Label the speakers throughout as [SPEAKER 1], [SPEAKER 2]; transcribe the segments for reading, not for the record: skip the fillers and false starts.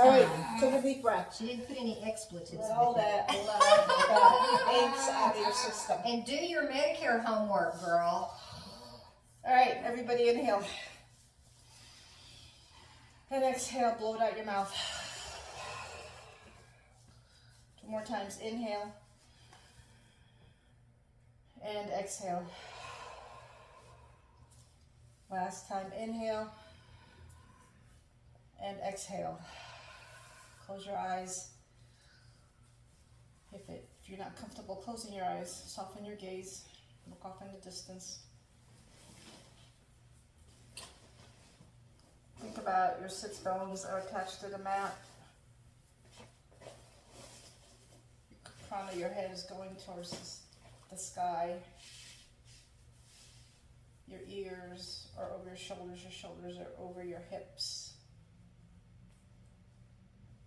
[SPEAKER 1] All right,
[SPEAKER 2] time.
[SPEAKER 1] take a deep breath.
[SPEAKER 2] She didn't put any expletives
[SPEAKER 1] Let
[SPEAKER 2] in
[SPEAKER 1] all
[SPEAKER 2] it.
[SPEAKER 1] that eggs out of your system.
[SPEAKER 2] And do your Medicare homework, girl.
[SPEAKER 1] All right, everybody inhale. And exhale, blow it out your mouth. 2 more times, inhale. And exhale. Last time, inhale. And exhale. Close your eyes. If you're not comfortable closing your eyes, soften your gaze. Look off in the distance. Think about your sits bones are attached to the mat. The crown of your head is going towards the sky. Your ears are over your shoulders are over your hips.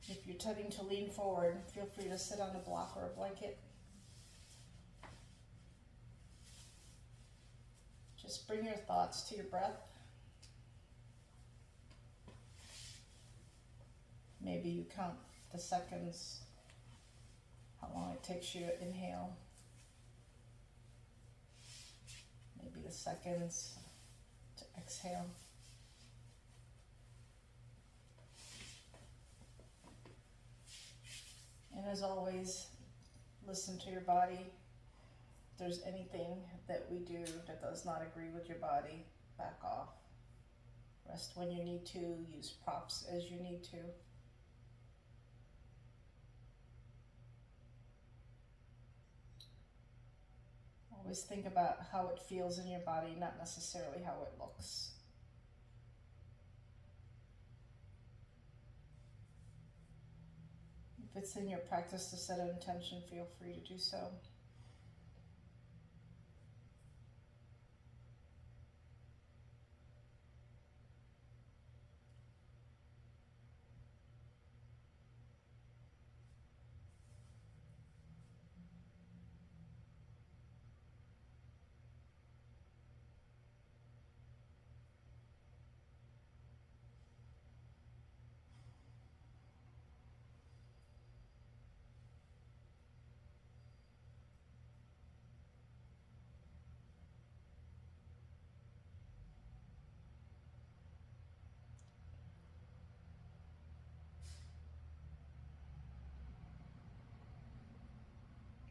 [SPEAKER 1] If you're tending to lean forward, feel free to sit on a block or a blanket. Just bring your thoughts to your breath. Maybe you count the seconds, how long it takes you to inhale. Maybe the seconds to exhale. And as always, listen to your body. If there's anything that we do that does not agree with your body, back off. Rest when you need to, use props as you need to. Always think about how it feels in your body, not necessarily how it looks. If it's in your practice to set an intention, feel free to do so.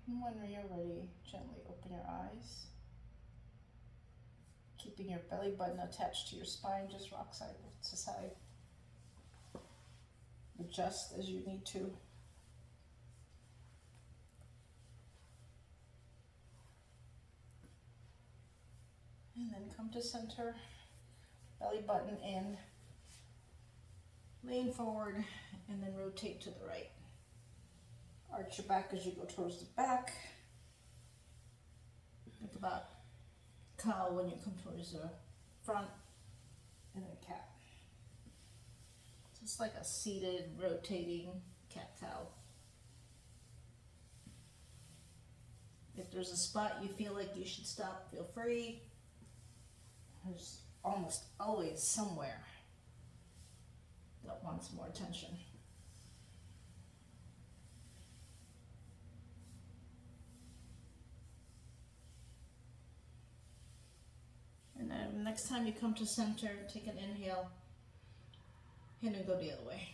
[SPEAKER 1] And when you're ready, gently open your eyes. Keeping your belly button attached to your spine, just rock side to side. Adjust as you need to. And then come to center, belly button in, lean forward, and then rotate to the right. Arch your back as you go towards the back. Think about cow when you come towards the front, and then cat. Just like a seated, rotating cat-cow. If there's a spot you feel like you should stop, feel free. There's almost always somewhere that wants more attention. And then next time you come to center, take an inhale and then go the other way.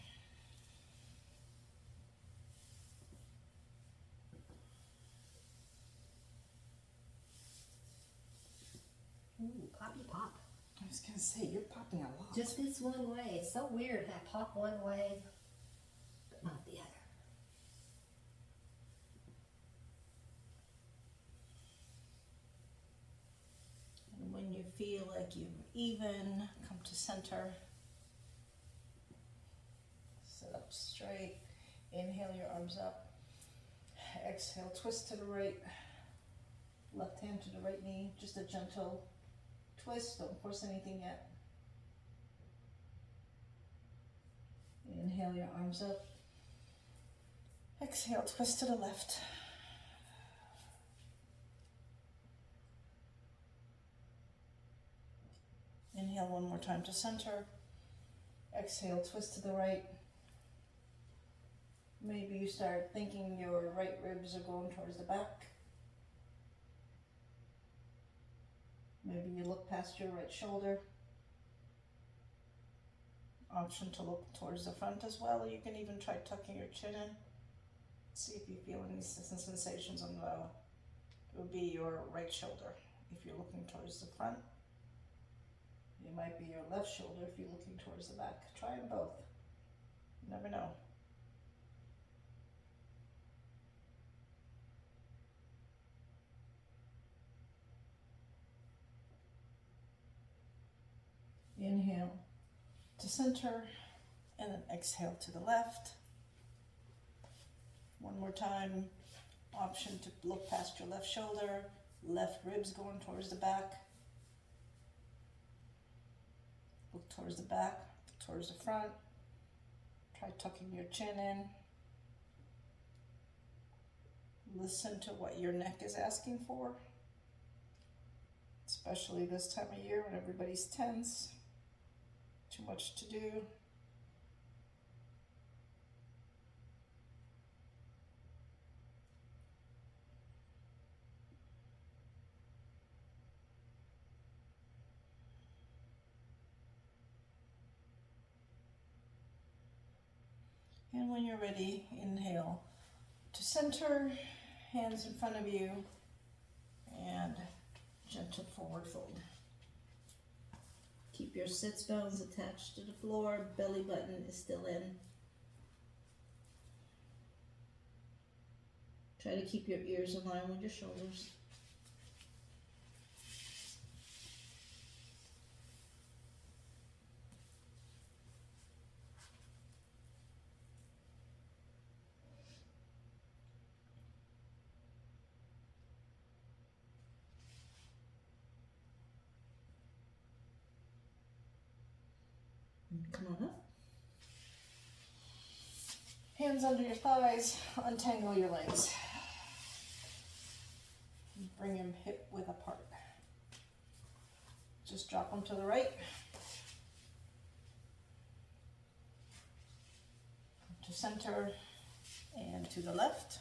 [SPEAKER 2] Ooh, poppy pop.
[SPEAKER 1] I was gonna say, you're popping a lot.
[SPEAKER 2] Just this one way. It's so weird. I pop one way, but not the other.
[SPEAKER 1] And when you feel like you've even, come to center. Sit up straight. Inhale your arms up. Exhale, twist to the right. Left hand to the right knee. Just a gentle twist. Don't force anything yet. Inhale your arms up. Exhale, twist to the left. Inhale one more time to center. Exhale, twist to the right. maybe you start thinking your right ribs are going towards the back. Maybe you look past your right shoulder. Option to look towards the front as well. You can even try tucking your chin in. See if you feel any sensations on the, it would be your right shoulder. If you're looking towards the front, it might be your left shoulder if you're looking towards the back. Try them both. You never know. Inhale to center, and then exhale to the left. One more time. Option to look past your left shoulder, left ribs going towards the back. Look towards the back, towards the front. Try tucking your chin in. Listen to what your neck is asking for, especially this time of year when everybody's tense. Too much to do. And when you're ready, inhale to center, hands in front of you, and gentle forward fold. Keep your sits bones attached to the floor, belly button is still in. Try to keep your ears in line with your shoulders. Come on up. Hands under your thighs, untangle your legs. Bring them hip width apart. Just drop them to the right. To center and to the left.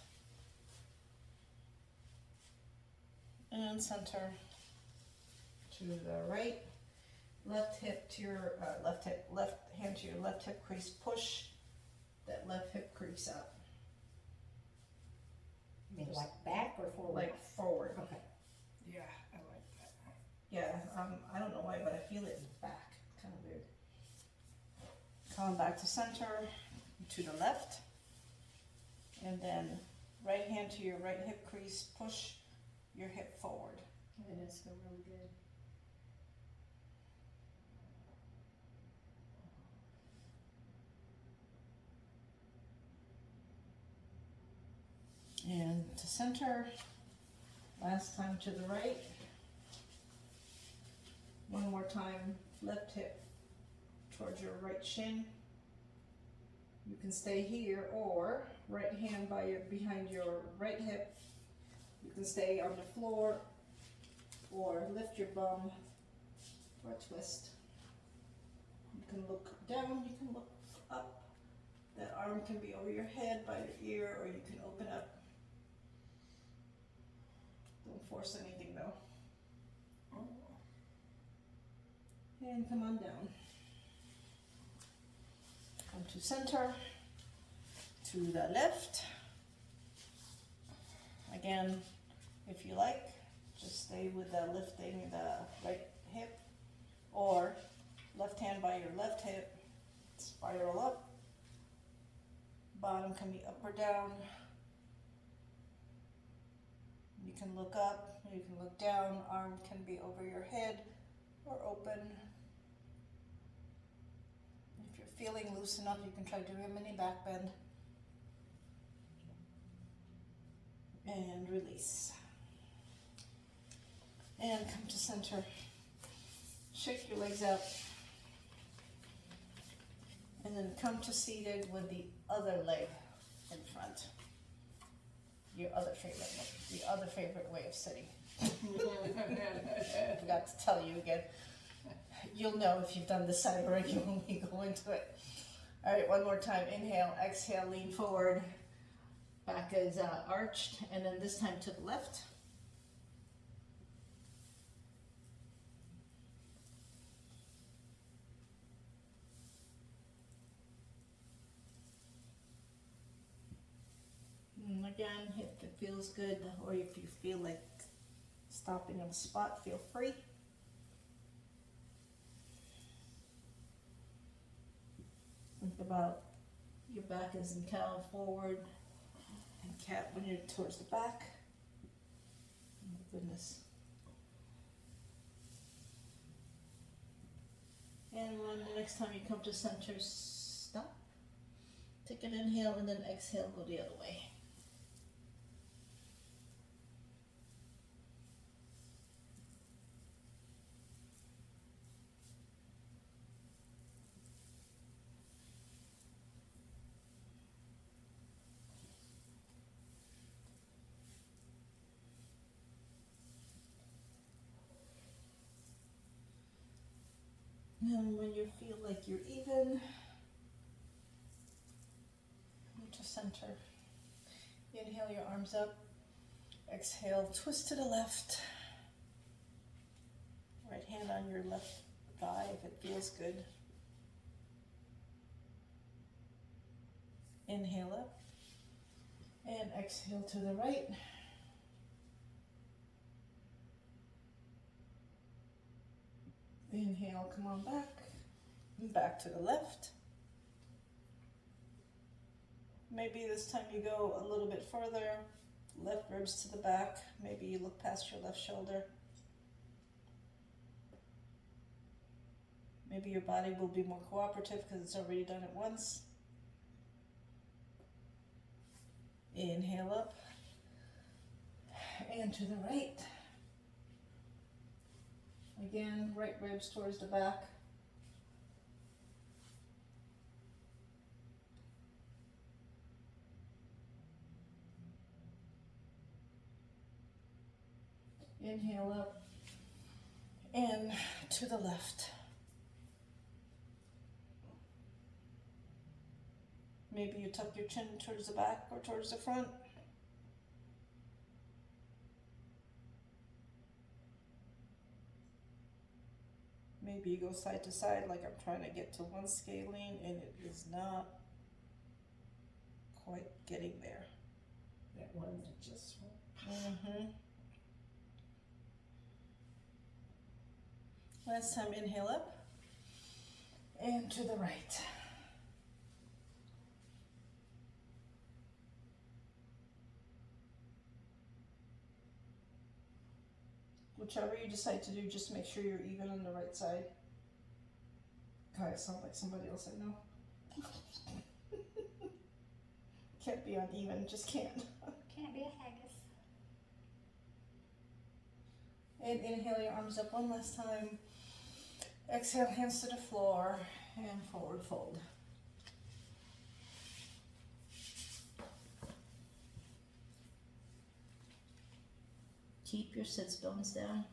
[SPEAKER 1] And center to the right. Left hip to your left hand to your left hip crease. Push that left hip crease up.
[SPEAKER 2] You mean like back or forward?
[SPEAKER 1] Like forward.
[SPEAKER 2] Okay.
[SPEAKER 1] Yeah, I like that. Yeah, I don't know why, but I feel it back. Kind of weird. Come back to center, to the left, and then right hand to your right hip crease. Push your hip forward.
[SPEAKER 2] Yeah, that's feel really good.
[SPEAKER 1] And to center, last time to the right. One more time, left hip towards your right shin. You can stay here, or right hand behind your right hip. You can stay on the floor, or lift your bum for a twist. You can look down, you can look up. That arm can be over your head by your ear, or you can open up. Don't force anything though. And come on down. Come to center, to the left. Again, if you like, just stay with the lifting the right hip, or left hand by your left hip, spiral up. Bottom can be up or down. You can look up, you can look down, arm can be over your head or open. If you're feeling loose enough, you can try doing a mini back bend. And release. And come to center. Shake your legs out. And then come to seated with the other leg in front. Your other favorite way of sitting. I forgot to tell you again. You'll know if you've done this side already when we go into it. All right, one more time. Inhale, exhale, lean forward. Back is arched, and then this time to the left. And again, if it feels good, or if you feel like stopping on the spot, feel free. Think about your back is in cow forward and cat when you're towards the back. Oh my goodness. And when the next time you come to center, stop. Take an inhale and then exhale, go the other way. And when you feel like you're even, come to center. Inhale your arms up. Exhale, twist to the left. Right hand on your left thigh if it feels good. Inhale up. And exhale to the right. Inhale, come on back. Back to the left. Maybe this time you go a little bit further. Left ribs to the back. Maybe you look past your left shoulder. Maybe your body will be more cooperative because it's already done it once. Inhale up. And to the right. Again, right ribs towards the back. Inhale up and to the left. Maybe you tuck your chin towards the back or towards the front. Maybe you go side to side like I'm trying to get to one scalene and it is not quite getting there.
[SPEAKER 2] That one that just
[SPEAKER 1] Mm-hmm. Last time, inhale up and to the right. Whichever you decide to do, just make sure you're even on the right side. God, I sound like somebody else I know. Can't be uneven, just can't.
[SPEAKER 2] can't be a haggis.
[SPEAKER 1] And inhale your arms up one last time. Exhale, hands to the floor and forward fold. Keep your sits bones down.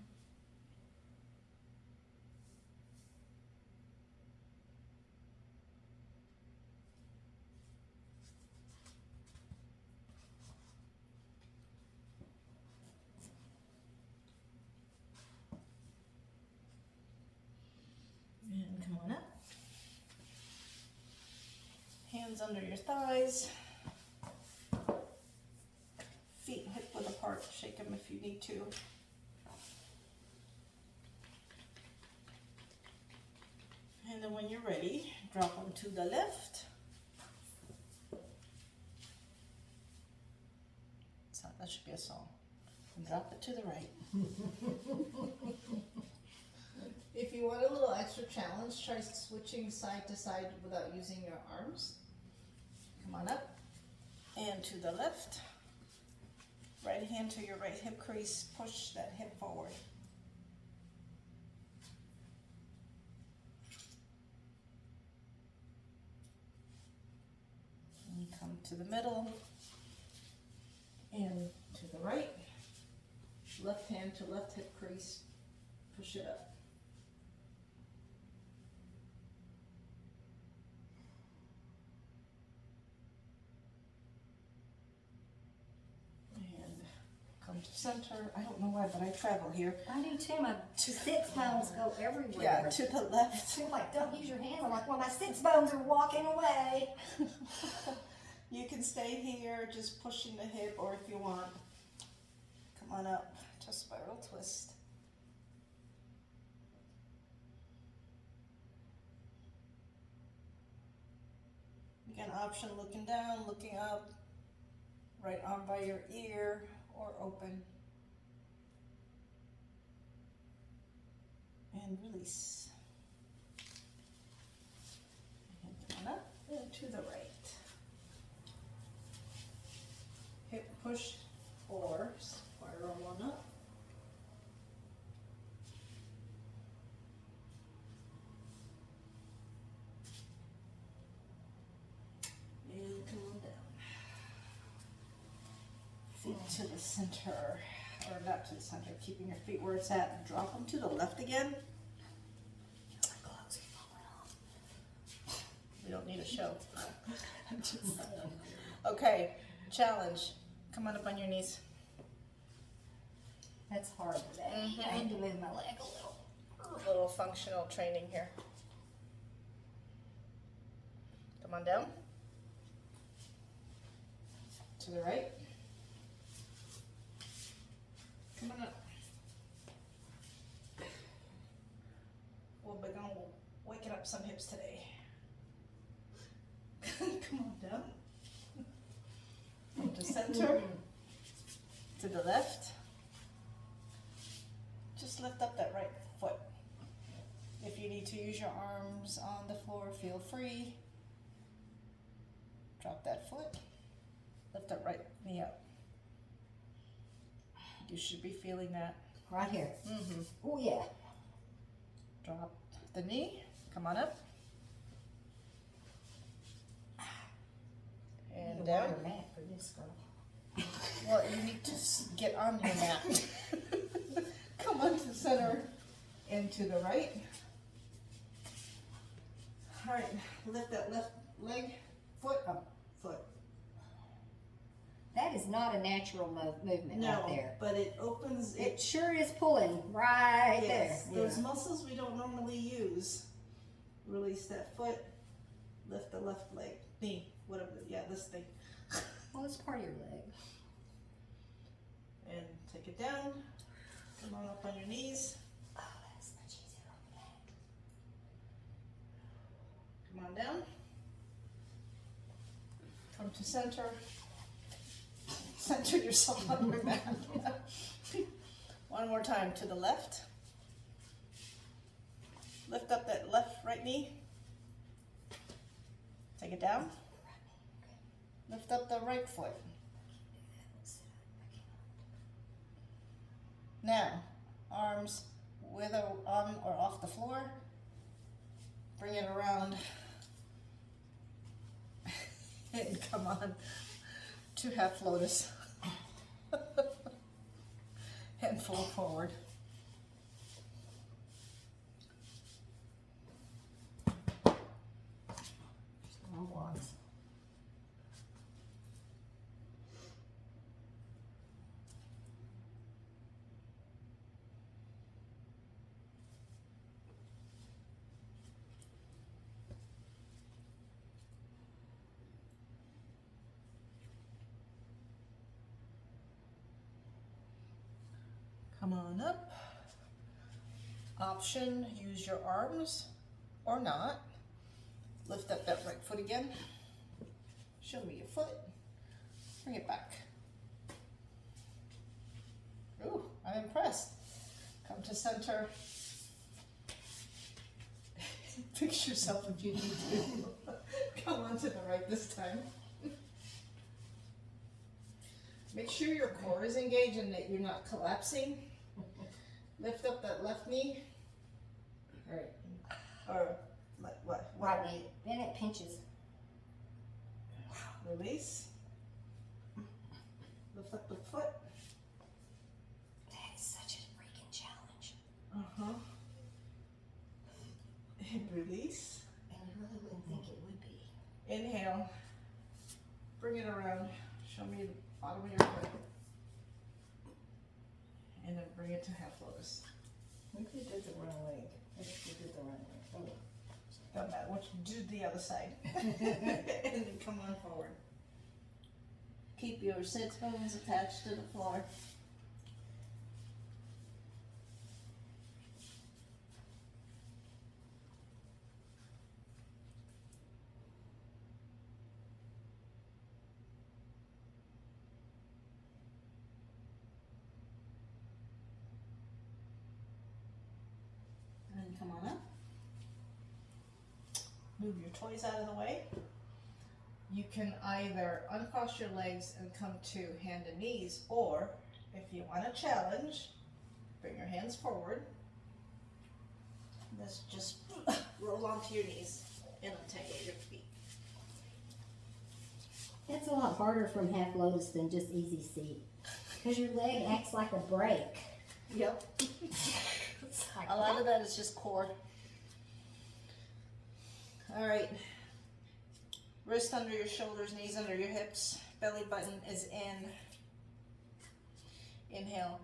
[SPEAKER 1] And come on up. Hands under your thighs. Feet hip width apart. Shake them if you need to. And then when you're ready, drop them to the left. So that should be a song. And drop it to the right. If you want a little extra challenge, try switching side to side without using your arms. Come on up and to the left. Right hand to your right hip crease, push that hip forward. And come to the middle and to the right. Left hand to left hip crease, push it up. Come to center. I don't know why, but I travel here.
[SPEAKER 2] I do too. My sits bones go everywhere.
[SPEAKER 1] Yeah, to the left.
[SPEAKER 2] They're like, don't use your hands. I'm like, well, my sits bones are walking away.
[SPEAKER 1] You can stay here, just pushing the hip, or if you want, come on up to spiral twist. Again, option looking down, looking up, right arm by your ear, or open. And release. And come on up and to the right. Hip push or spiral one up. And come on down. Feet to the center, or not to the center, keeping your feet where it's at. Drop them to the left again. My clothes are falling off. We don't need a show. I'm just saying. Okay, challenge. Come on up on your knees.
[SPEAKER 2] That's hard today. I need to move my leg a little.
[SPEAKER 1] A little functional training here. Come on down. To the right. Come on up. We'll be going waking up some hips today. Come on down. Come to center. To the left. Just lift up that right foot. If you need to use your arms on the floor, feel free. Drop that foot. Lift that right knee up. You should be feeling that.
[SPEAKER 2] Right here.
[SPEAKER 1] Mm-hmm.
[SPEAKER 2] Oh, yeah.
[SPEAKER 1] Drop the knee. Come on up. And
[SPEAKER 2] Need a
[SPEAKER 1] down.
[SPEAKER 2] wider mat for this girl.
[SPEAKER 1] Well, you need to get on your mat. Come on to center and to the right. All right, lift that left leg, foot up, foot.
[SPEAKER 2] That is not a natural movement right there.
[SPEAKER 1] But it opens
[SPEAKER 2] It sure is pulling right
[SPEAKER 1] yes,
[SPEAKER 2] there.
[SPEAKER 1] those muscles we don't normally use. Release that foot, lift the left leg, knee, whatever, yeah, this thing.
[SPEAKER 2] Well, it's part of your leg.
[SPEAKER 1] And take it down. Come on up on your knees.
[SPEAKER 2] Oh, that's much easier on the back.
[SPEAKER 1] Come on down. Come to center. Center yourself on your mat. One more time to the left. Lift up that right knee. Take it down. Lift up the right foot. Now, arms whether on or off the floor. Bring it around. And come on to half lotus. And fold forward.
[SPEAKER 2] Long blocks.
[SPEAKER 1] Come on up. Option, use your arms or not. Lift up that right foot again. Show me your foot. Bring it back. Ooh, I'm impressed. Come to center. Fix yourself if you need to. Come on to the right this time. Make sure your core is engaged and that you're not collapsing. Lift up that left knee. All right. Or what?
[SPEAKER 2] Right knee. Then it pinches.
[SPEAKER 1] Release. Lift up the foot.
[SPEAKER 2] That is such a freaking challenge.
[SPEAKER 1] Uh-huh. And release.
[SPEAKER 2] And you really wouldn't think it would be.
[SPEAKER 1] Inhale. Bring it around. Show me the bottom of your foot. and then bring it to half lotus.
[SPEAKER 2] Maybe you did the wrong leg. Maybe you did the wrong leg.
[SPEAKER 1] Don't matter what you do the other side. And then come on forward. Keep your sit bones attached to the floor. And then come on up. Move your toys out of the way. You can either uncross your legs and come to hand and knees, or if you want a challenge, bring your hands forward. Let's just roll onto your knees and untangle your feet.
[SPEAKER 2] It's a lot harder from half lotus than just easy seat. Because your leg acts like a brake.
[SPEAKER 1] Yep.
[SPEAKER 2] It's like,
[SPEAKER 1] A lot of that is just core. All right. Wrist under your shoulders, knees under your hips. Belly button is in. Inhale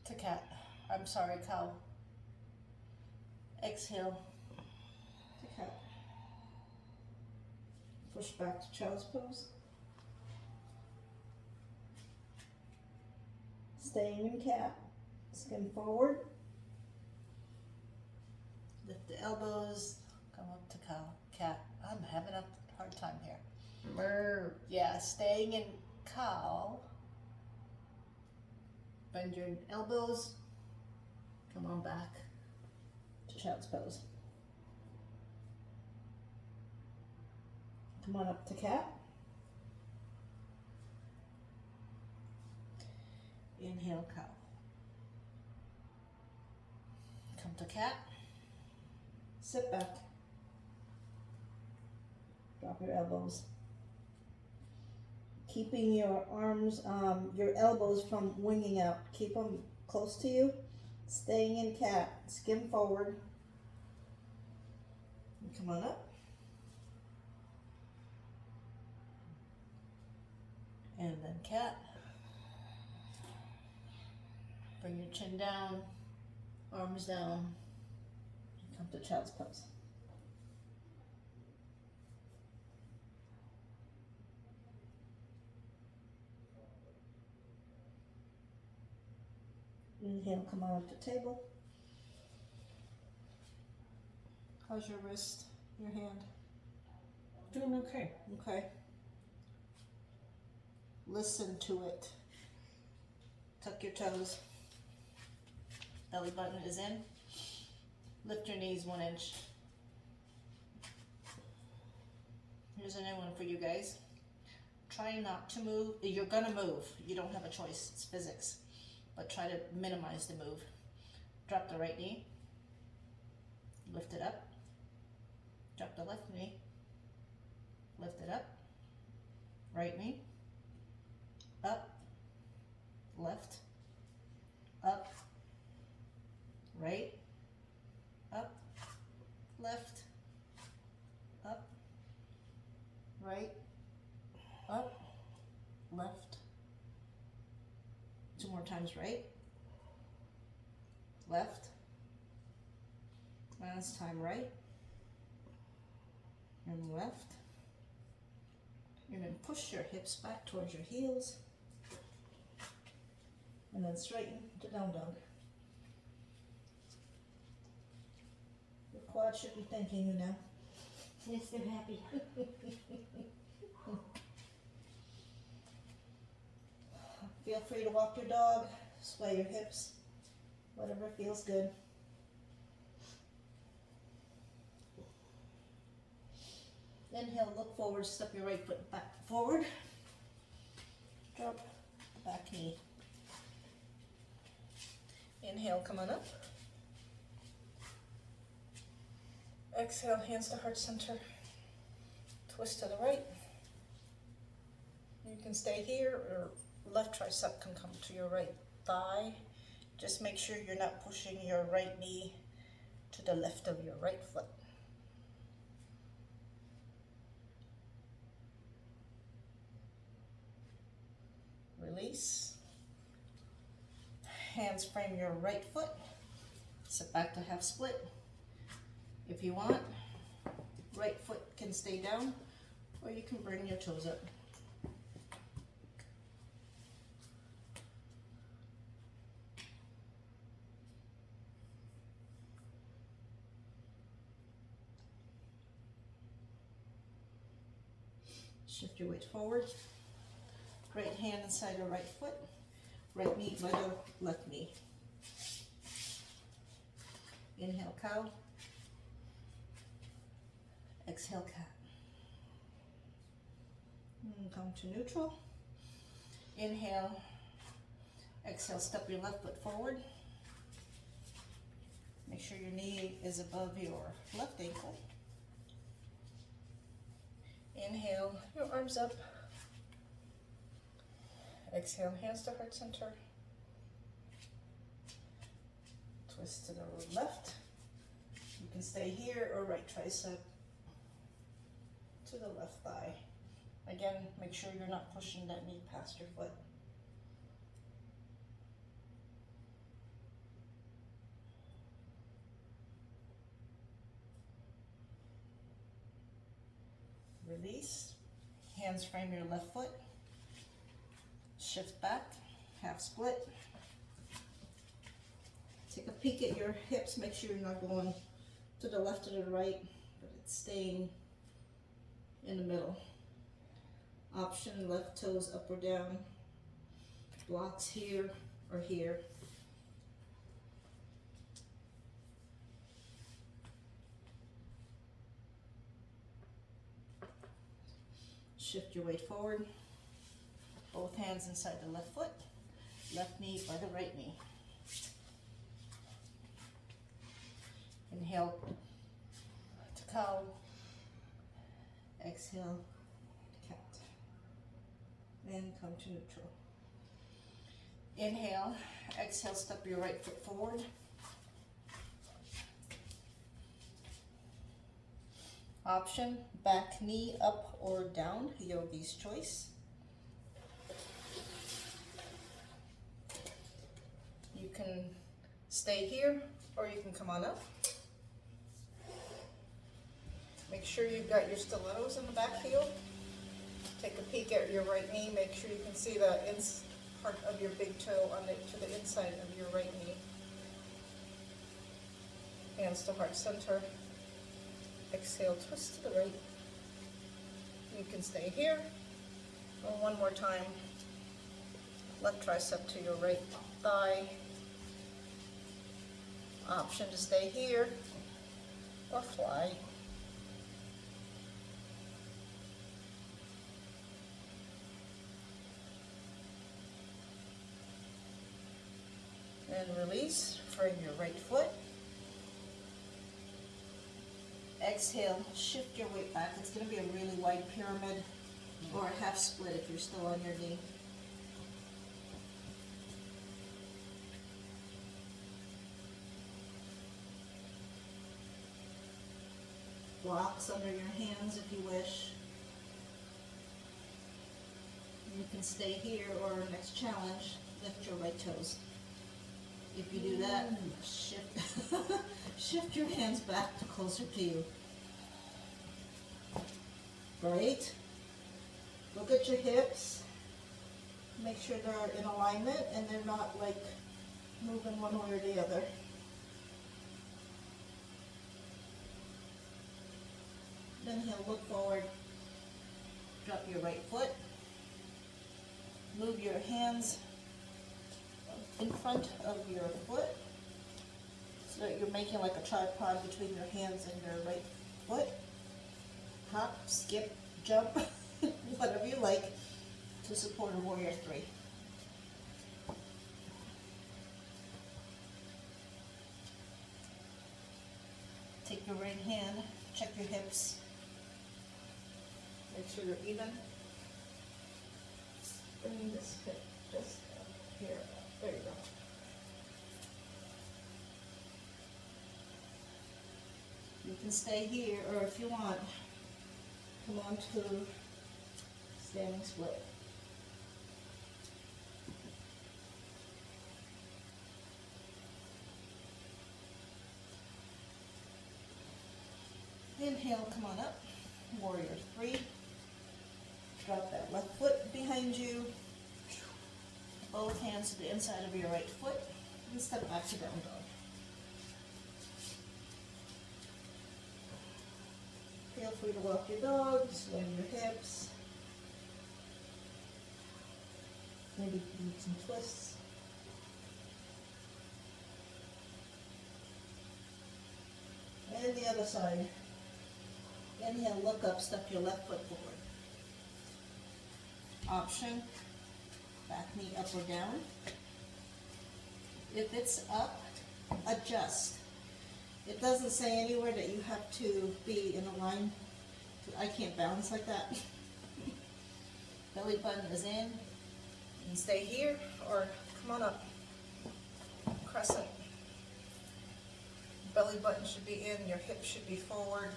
[SPEAKER 1] to cat. I'm sorry, cow. Exhale to cat. Push back to child's pose. Staying in cat. Skin forward. Lift the elbows. Come up to cow. Cat. I'm having a hard time here.
[SPEAKER 2] brr.
[SPEAKER 1] Yeah, staying in cow. Bend your elbows. Come on back to child's pose. Come on up to cat. Inhale, cow. Come to cat. Sit back. Drop your elbows. Keeping your arms, your elbows from winging out. Keep them close to you. Staying in cat. Skim forward. And come on up. And then cat. Bring your chin down, arms down. Come to child's pose. Inhale, come on up to table. How's your wrist, your hand?
[SPEAKER 2] Doing okay.
[SPEAKER 1] Okay. Listen to it. Tuck your toes. Belly button is in. Lift your knees 1 inch. Here's a new one for you guys. Try not to move. You're gonna move. You don't have a choice. It's physics. But try to minimize the move. Drop the right knee. Lift it up. Drop the left knee. Lift it up. Right knee. Up. Left. Up. Right. Up. Left. Up. Right. Up. Left. 2 more times, right. Left. Last time, right. And left. And then push your hips back towards your heels. And then straighten to down dog. Your quad should be thanking you now.
[SPEAKER 2] Yes, they're happy.
[SPEAKER 1] Feel free to walk your dog, sway your hips, whatever feels good. Inhale, look forward, step your right foot back forward. Drop the back knee. Inhale, come on up. Exhale, hands to heart center. Twist to the right. You can stay here, or left tricep can come to your right thigh. Just make sure you're not pushing your right knee to the left of your right foot. Release. hands frame your right foot, sit back to half split. If you want, right foot can stay down, or you can bring your toes up. Shift your weight forward. Right hand inside the right foot. Right knee by the left knee. Inhale, cow. Exhale, cat. And come to neutral. Inhale. Exhale, step your left foot forward. Make sure your knee is above your left ankle. Inhale, your arms up. Exhale, hands to heart center. Twist to the left. You can stay here or right tricep to the left thigh. Again, make sure you're not pushing that knee past your foot. Release. Hands frame your left foot. Shift back, half split. Take a peek at your hips. Make sure you're not going to the left or the right, but it's staying in the middle. Option, left toes up or down. Blocks here or here. Shift your weight forward. Both hands inside the left foot. Left knee by the right knee. Inhale to cow. Exhale to cat. Then come to neutral. Inhale. Exhale, step your right foot forward. Option, back knee up or down, yogi's choice. You can stay here or you can come on up. Make sure you've got your stilettos in the back heel. Take a peek at your right knee. Make sure you can see the part of your big toe on to the inside of your right knee. Hands to heart center. Exhale, twist to the right. You can stay here. And one more time. Left tricep to your right thigh. Option to stay here or fly. And release, frame your right foot. Exhale, shift your weight back. It's going to be a really wide pyramid or a half split if you're still on your knee. Blocks under your hands if you wish. You can stay here or next challenge, lift your right toes. If you do that, shift your hands back to closer to you. Great. Look at your hips. Make sure they're in alignment and they're not like moving one way or the other. Then he'll look forward. Drop your right foot. Move your hands in front of your foot so that you're making like a tripod between your hands and your right foot. Hop, skip, jump, whatever you like to support a warrior 3. Take your right hand, check your hips, make sure you're even. Bring this hip just up here. There you go. You can stay here, or if you want, come on to standing split. Inhale, come on up. Warrior 3. Drop that left foot behind you. Both hands to the inside of your right foot. And step back to down dog. Feel free to walk your dog, swing your hips. Maybe do some twists. And the other side. Inhale, look up, step your left foot forward. Option, back knee up or down. If it's up, adjust. It doesn't say anywhere that you have to be in a line. I can't balance like that. Belly button is in. You can stay here or come on up. Crescent. Belly button should be in, your hips should be forward.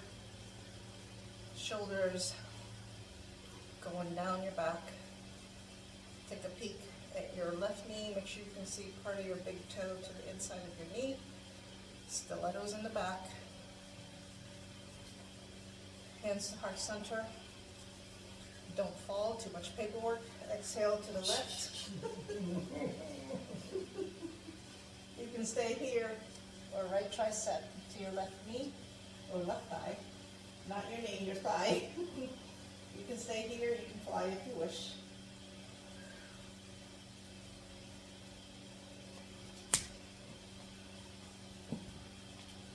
[SPEAKER 1] Shoulders going down your back. Take a peek at your left knee. Make sure you can see part of your big toe to the inside of your knee. Stilettos in the back. Hands to heart center. Don't fall, too much paperwork. Exhale to the left. You can stay here, or right tricep to your left knee, or left thigh. Not your knee, your thigh. You can stay here, you can fly if you wish.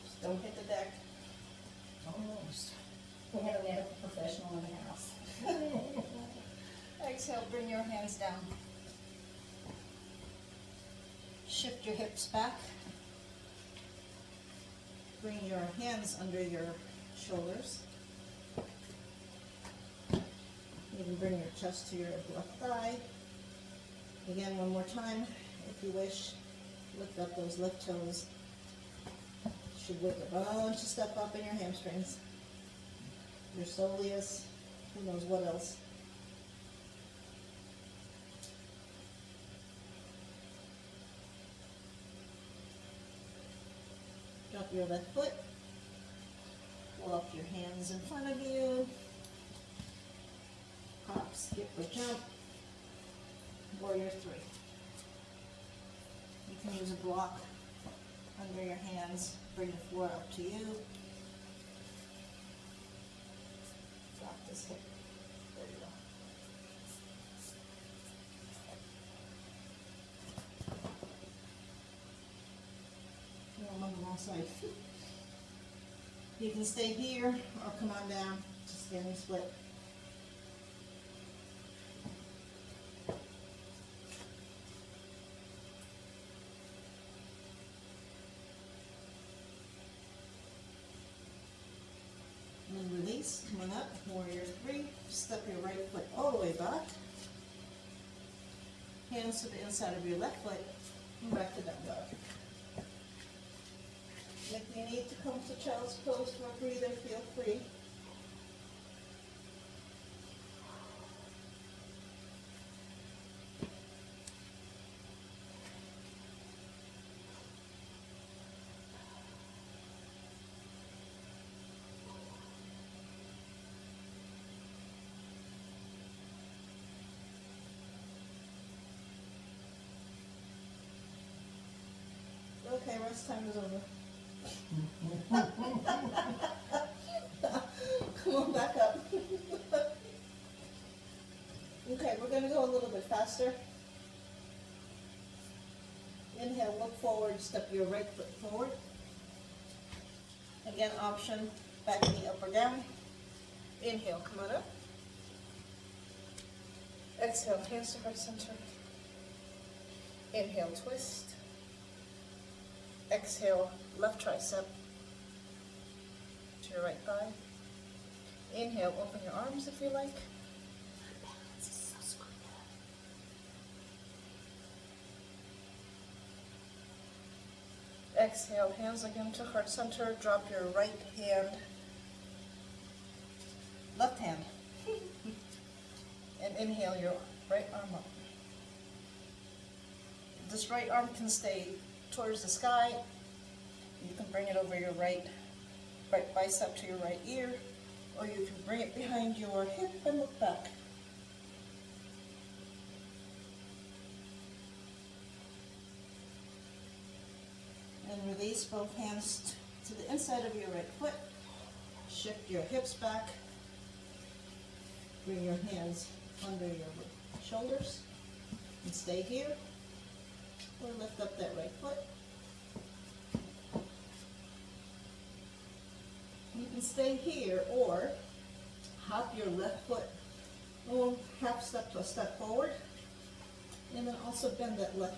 [SPEAKER 1] Just don't hit the deck. Almost.
[SPEAKER 2] We have a medical professional in the house.
[SPEAKER 1] Exhale, bring your hands down. Shift your hips back. Bring your hands under your shoulders. You can bring your chest to your left thigh. Again, one more time, if you wish. Lift up those left toes. Should wake a bunch of stuff up in your hamstrings. Your soleus, who knows what else. Drop your left foot. Walk your hands in front of you. Hop, skip, or jump. Warrior 3. You can use a block under your hands. Bring the floor up to you. Drop this hip. There you go. No, I'm on the wrong side. You can stay here or come on down to standing split. And then release, come on up, warrior 3. Step your right foot all the way back. Hands to the inside of your left foot and back to down dog. If you need to come to child's pose for a breather, feel free. Okay, rest time is over. Come on back up. Okay, we're going to go a little bit faster. Inhale, look forward, step your right foot forward. Again, option, back knee up or down. Inhale, come on up. Exhale, hands to heart center. Inhale, twist. Exhale, left tricep to your right thigh. Inhale, open your arms if you like. Exhale, hands again to heart center. Drop your right hand, left hand, and inhale your right arm up. This right arm can stay towards the sky. You can bring it over your right right bicep to your right ear, or you can bring it behind your hip and look back. And release both hands to the inside of your right foot. Shift your hips back. Bring your hands under your shoulders and stay here. Or lift up that right foot. You can stay here or hop your left foot half step to a step forward, and then also bend that left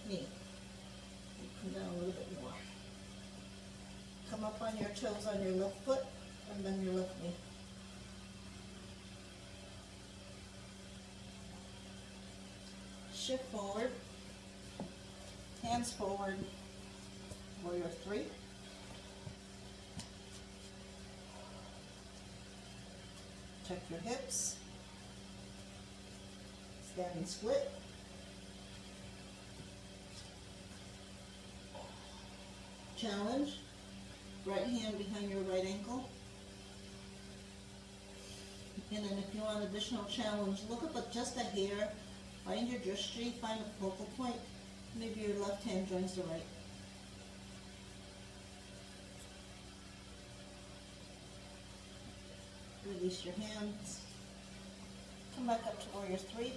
[SPEAKER 1] knee. Come down a little bit more. Come up on your toes on your left foot and bend your left knee. Shift forward, hands forward, warrior three. Check your hips, standing split. Challenge, right hand behind your right ankle. And then if you want additional challenge, look up at just a hair, find your drishti, find a focal point, maybe your left hand joins the right. Release your hands, come back up to warrior three.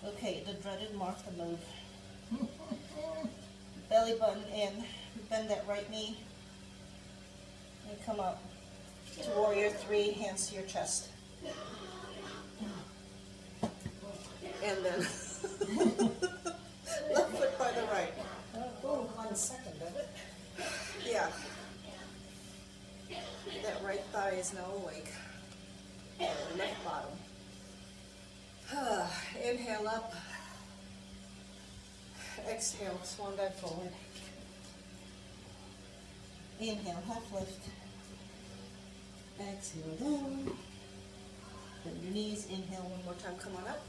[SPEAKER 1] Okay, the dreaded Martha move. Belly button in, bend that right knee, and come up to warrior three, hands to your chest. And then left foot by the right.
[SPEAKER 3] Oh, 1 second of it.
[SPEAKER 1] Yeah. That right thigh is now awake. Left bottom. Inhale up. Exhale, swan dive forward. Inhale, half lift. Exhale down. Bend your knees. Inhale one more time. Come on up.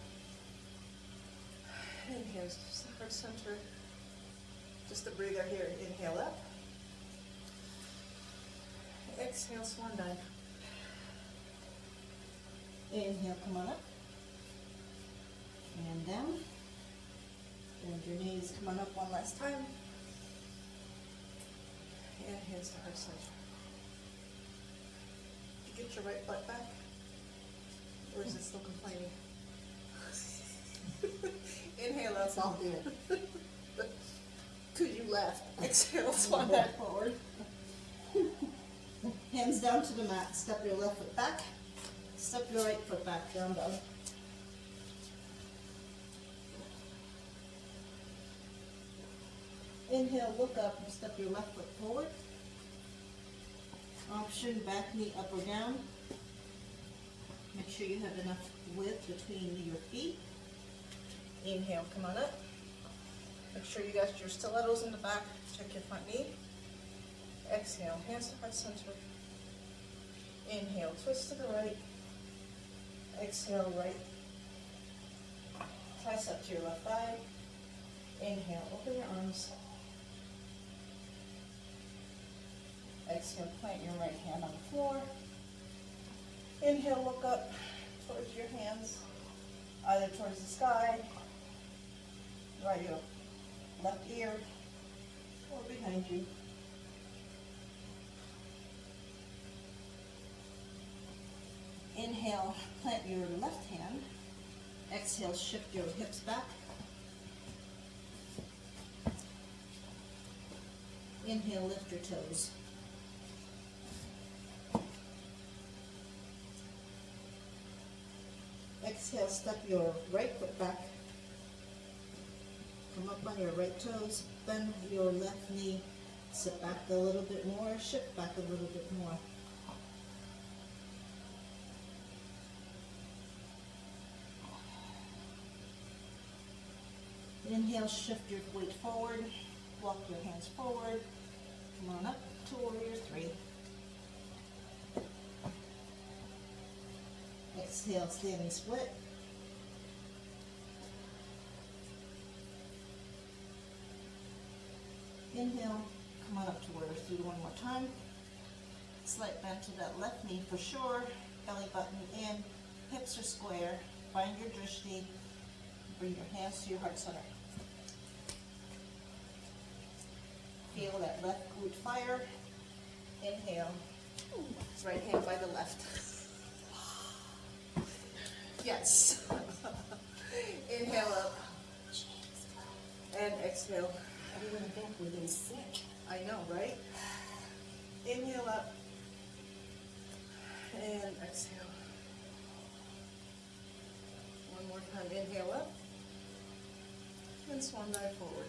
[SPEAKER 1] Inhale, heart center. Just a breather here. Inhale up. Exhale, swan dive. Inhale, come on up. And down. Bend your knees, come on up one last time. And hands to heart center. Did you get your right butt back? Or is it still complaining? Inhale out.
[SPEAKER 3] I'll do it.
[SPEAKER 1] Cause you left. Exhale, swan dive forward. Hands down to the mat. Step your left foot back. Step your right foot back. Down dog. Inhale, look up and step your left foot forward. Option, back knee up or down. Make sure you have enough width between your feet. Inhale, come on up. Make sure you got your stilettos in the back. Check your front knee. Exhale, hands to heart center. Inhale, twist to the right. Exhale, right. Tricep to your left thigh. Inhale, open your arms. Exhale, plant your right hand on the floor. Inhale, look up towards your hands, either towards the sky, right your left ear, or behind you. Inhale, plant your left hand. Exhale, shift your hips back. Inhale, lift your toes. Exhale, step your right foot back. Come up on your right toes. Bend your left knee. Sit back a little bit more. Shift back a little bit more. Inhale, shift your weight forward. Walk your hands forward. Come on up to warrior three. Exhale, standing split. Inhale, come on up to warrior three one more time. Slight bend to that left knee for sure. Belly button in, hips are square. Find your drishti. Bring your hands to your heart center. Feel that left glute fire. Inhale. Right hand by the left. Yes. Inhale up. And exhale.
[SPEAKER 2] Everyone back would have been sick.
[SPEAKER 1] I know, right? Inhale up. And exhale. One more time. Inhale up. And swan dive forward.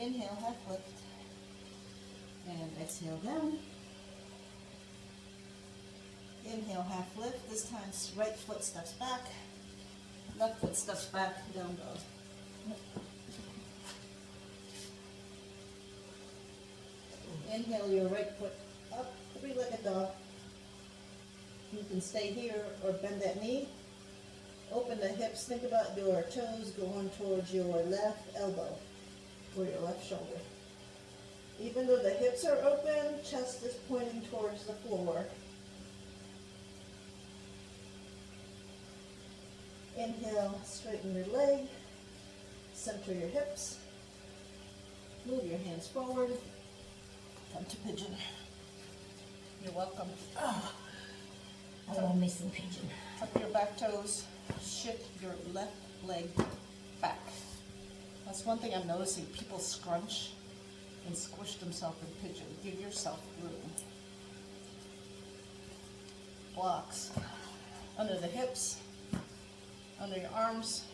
[SPEAKER 1] Inhale, half lift. And exhale down. Inhale, half lift. This time, right foot steps back. Left foot steps back, down dog. Inhale your right foot up, three-legged dog. You can stay here or bend that knee. Open the hips, think about your toes going towards your left elbow or your left shoulder. Even though the hips are open, chest is pointing towards the floor. Inhale, straighten your leg, center your hips, move your hands forward, come to pigeon. You're welcome.
[SPEAKER 2] I love me some pigeon.
[SPEAKER 1] Tuck your back toes, shift your left leg back. That's one thing I'm noticing, people scrunch and squish themselves in pigeon. Give yourself room. Blocks under the hips, under your arms,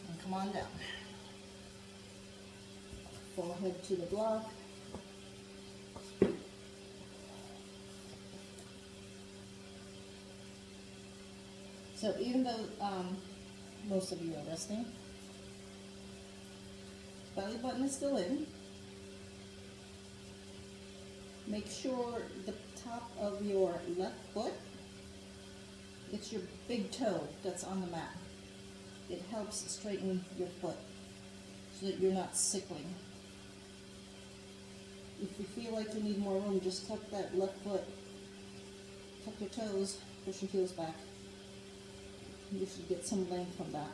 [SPEAKER 1] and come on down. Forehead to the block. So even though most of you are resting, belly button is still in. Make sure the top of your left foot, it's your big toe that's on the mat. It helps straighten your foot so that you're not sickling. If you feel like you need more room, just tuck that left foot, tuck your toes, push your heels back. You should get some length from that.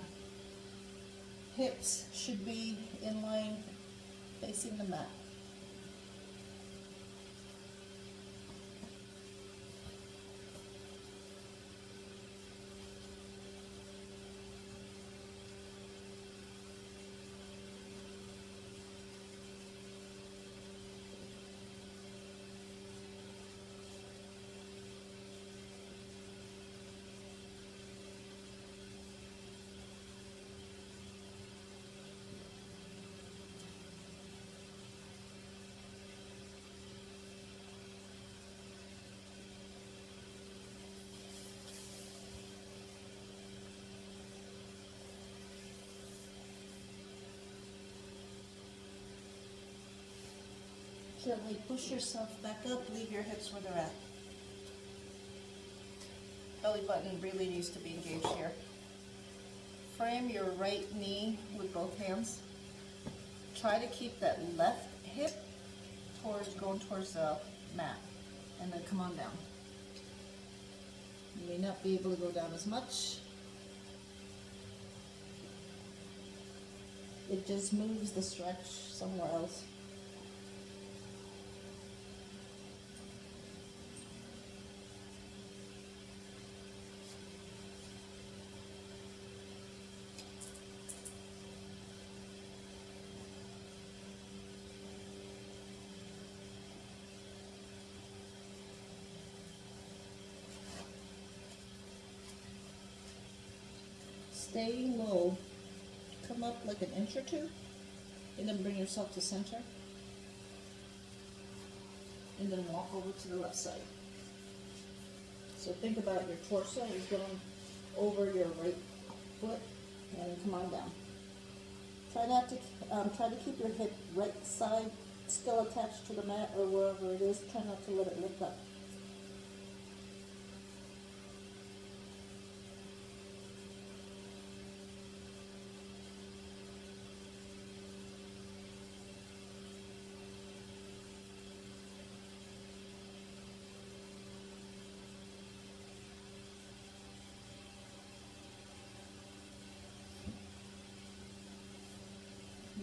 [SPEAKER 1] Hips should be in line facing the mat. Gently push yourself back up, leave your hips where they're at. Belly button really needs to be engaged here. Frame your right knee with both hands. Try to keep that left hip going towards the mat, and then come on down. You may not be able to go down as much. It just moves the stretch somewhere else. Stay low. Come up like an inch or two, and then bring yourself to center. And then walk over to the left side. So think about your torso is going over your right foot, and then come on down. Try to keep your hip right side still attached to the mat or wherever it is. Try not to let it lift up.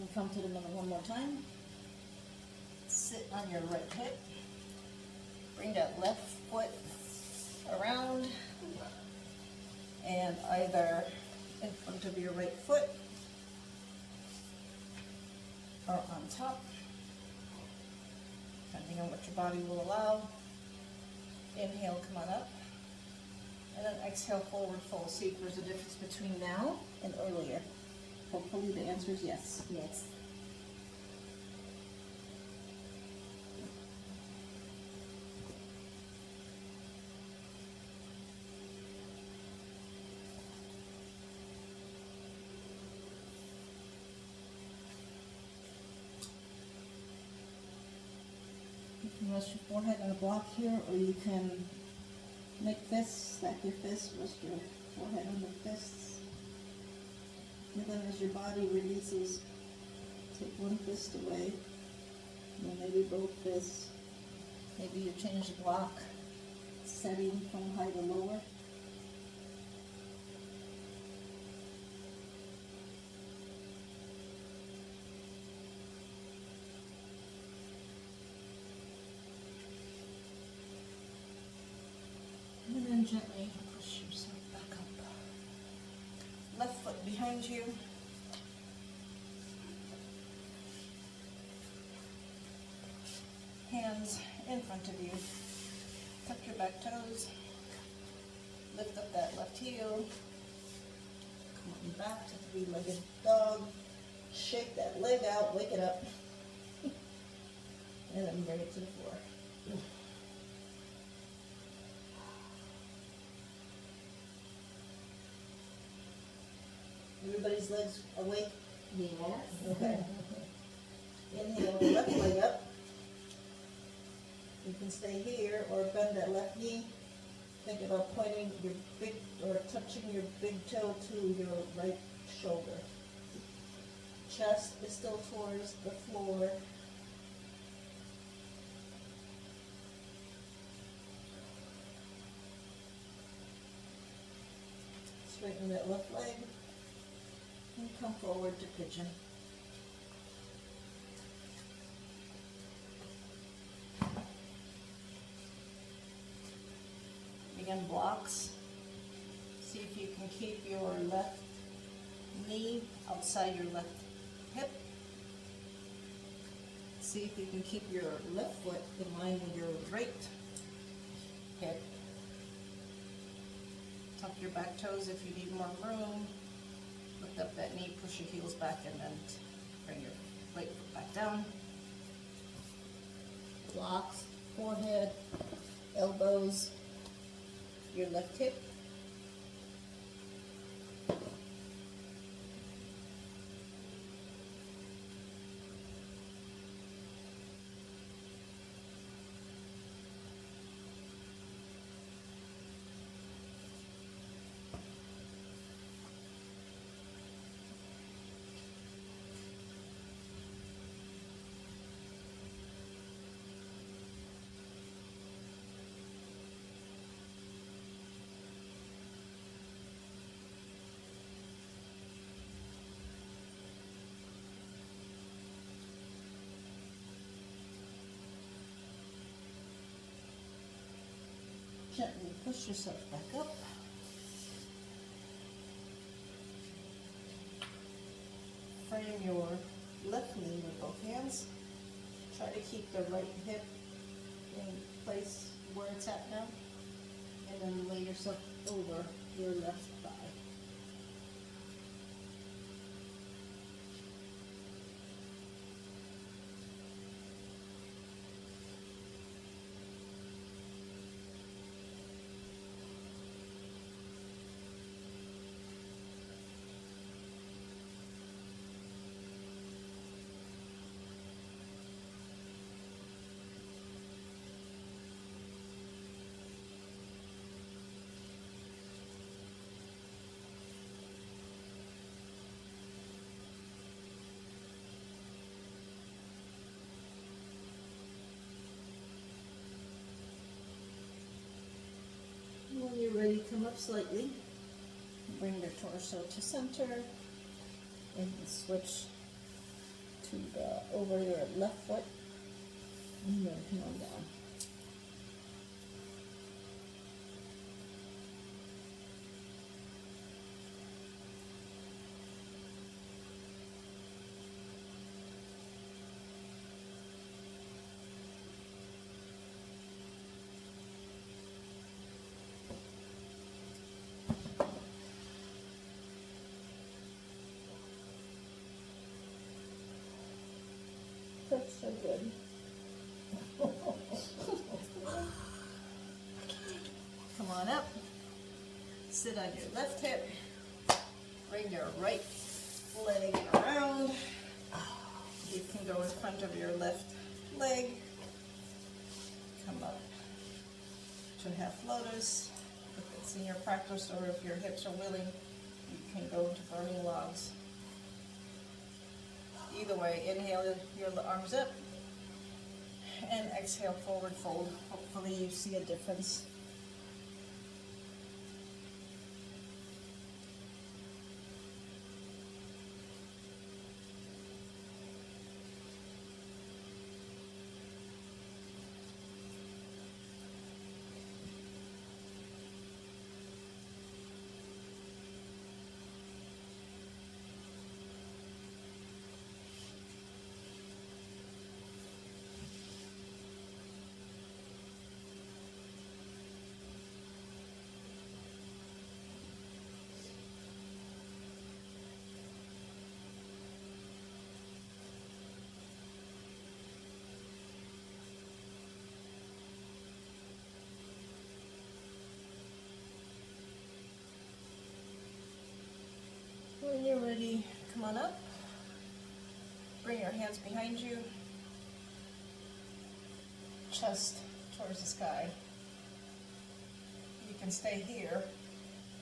[SPEAKER 1] And come to the middle one more time. Sit on your right hip. Bring that left foot around and either in front of your right foot or on top, depending on what your body will allow. Inhale, come on up. And then exhale, forward fold. See if there's a difference between now and earlier. Hopefully the answer is yes.
[SPEAKER 2] Yes.
[SPEAKER 1] You can rest your forehead on a block here, or you can make fists, stack your fists, rest your forehead on the fists. And then as your body releases, take one fist away, and then maybe both fists. Maybe you change the block, setting from high to lower. And then gently push yourself back up. Left foot behind you. Hands in front of you. Tuck your back toes. Lift up that left heel. Come on back to three-legged dog. Shake that leg out, wake it up. And then bring it to the floor. Everybody's legs awake?
[SPEAKER 2] Yes.
[SPEAKER 1] Okay. Inhale, left leg up. You can stay here or bend that left knee. Think about pointing your big, or touching your big toe to your right shoulder. Chest is still towards the floor. Straighten that left leg. And come forward to pigeon. Again, blocks. See if you can keep your left knee outside your left hip. See if you can keep your left foot in line with your right hip. Tuck your back toes if you need more room. Lift up that knee, push your heels back, and then bring your right foot back down. Blocks, forehead, elbows, your left hip. Gently push yourself back up. Frame your left knee with both hands. Try to keep the right hip in place where it's at now. And then lay yourself over your left thigh. When you're ready, come up slightly. Bring your torso to center and switch
[SPEAKER 2] to the over your left foot. And then come on down. That's so good.
[SPEAKER 1] Come on up. Sit on your left hip. Bring your right leg around. You can go in front of your left leg. Come up to half lotus. If it's in your practice or if your hips are willing, you can go into burning logs. Either way, inhale your arms up and exhale forward fold. Hopefully you see a difference. When you're ready, come on up. Bring your hands behind you. Chest towards the sky. You can stay here,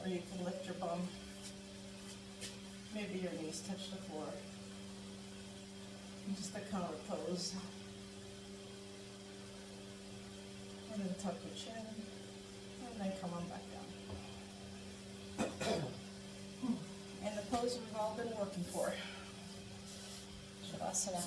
[SPEAKER 1] or you can lift your bum. Maybe your knees touch the floor. Just a counter pose. And then tuck your chin. And then come on back down. And the pose we've all been working for. Shavasana.